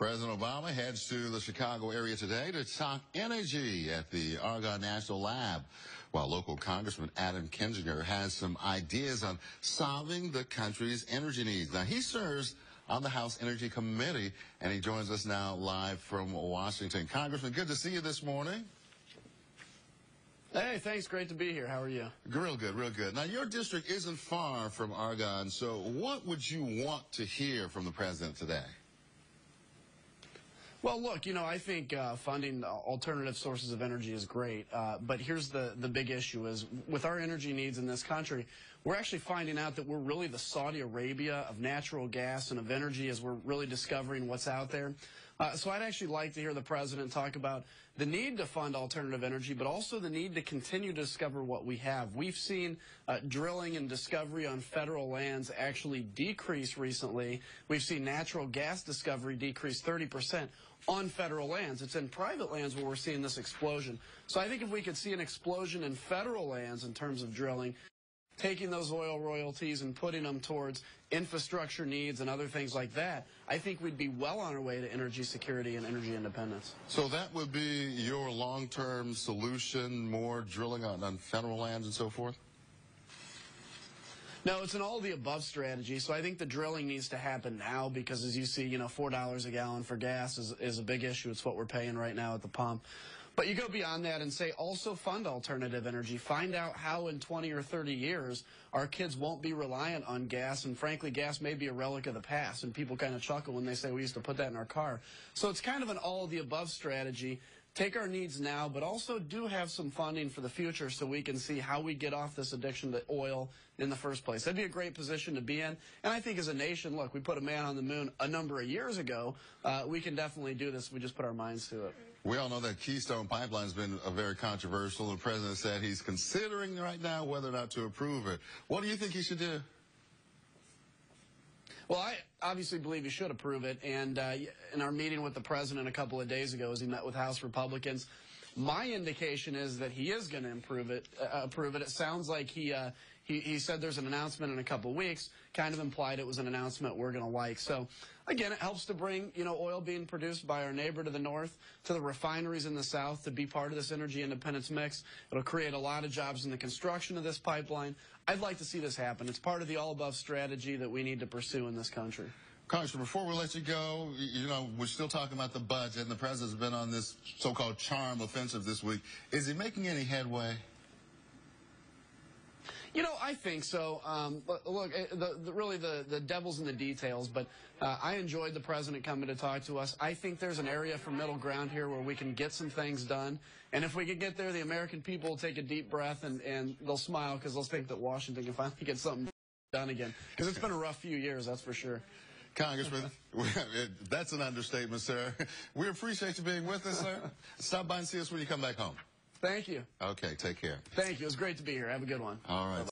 President Obama heads to the Chicago area today to talk energy at the Argonne National Lab, while local Congressman Adam Kinzinger has some ideas on solving the country's energy needs. Now, he serves on the House Energy Committee, and he joins us now live from Washington. Congressman, good to see you this morning. Hey, thanks. Great to be here. How are you? Real good, real good. Now, your district isn't far from Argonne, so what would you want to hear from the president today? Well, look, I think funding alternative sources of energy is great, but here's the big issue is with our energy needs in this country, we're actually finding out that we're really the Saudi Arabia of natural gas and of energy as we're really discovering what's out there. So I'd actually like to hear the president talk about the need to fund alternative energy, but also the need to continue to discover what we have. We've seen drilling and discovery on federal lands actually decrease recently. We've seen natural gas discovery decrease 30% on federal lands. It's in private lands where we're seeing this explosion. So I think if we could see an explosion in federal lands in terms of drilling, taking those oil royalties and putting them towards infrastructure needs and other things like that, I think we'd be well on our way to energy security and energy independence. So that would be your long-term solution, more drilling on federal lands and so forth? No, it's an all-of-the-above strategy. So I think the drilling needs to happen now because, as you see, $4 a gallon for gas is a big issue. It's what we're paying right now at the pump. But you go beyond that and say also fund alternative energy. Find out how in 20 or 30 years our kids won't be reliant on gas. And frankly, gas may be a relic of the past. And people kind of chuckle when they say we used to put that in our car. So it's kind of an all-of-the-above strategy. Take our needs now, but also do have some funding for the future so we can see how we get off this addiction to oil in the first place. That'd be a great position to be in. And I think as a nation, look, we put a man on the moon a number of years ago. We can definitely do this if we just put our minds to it. We all know that Keystone Pipeline has been very controversial. The president said he's considering right now whether or not to approve it. What do you think he should do? Well, I obviously believe he should approve it. And in our meeting with the president a couple of days ago as he met with House Republicans, my indication is that he is going to approve it. It sounds like he said there's an announcement in a couple of weeks, kind of implied it was an announcement we're going to like. So, again, it helps to bring, oil being produced by our neighbor to the north to the refineries in the south to be part of this energy independence mix. It'll create a lot of jobs in the construction of this pipeline. I'd like to see this happen. It's part of the all-above strategy that we need to pursue in this country. Congressman, before we let you go, we're still talking about the budget, and the president's been on this so-called charm offensive this week. Is he making any headway? I think so. Look, really the devil's in the details, but I enjoyed the president coming to talk to us. I think there's an area for middle ground here where we can get some things done. And if we can get there, the American people will take a deep breath and they'll smile because they'll think that Washington can finally get something done again. Because it's been a rough few years, that's for sure. Congressman, that's an understatement, sir. We appreciate you being with us, sir. Stop by and see us when you come back home. Thank you. Okay, take care. Thank you. It was great to be here. Have a good one. All right.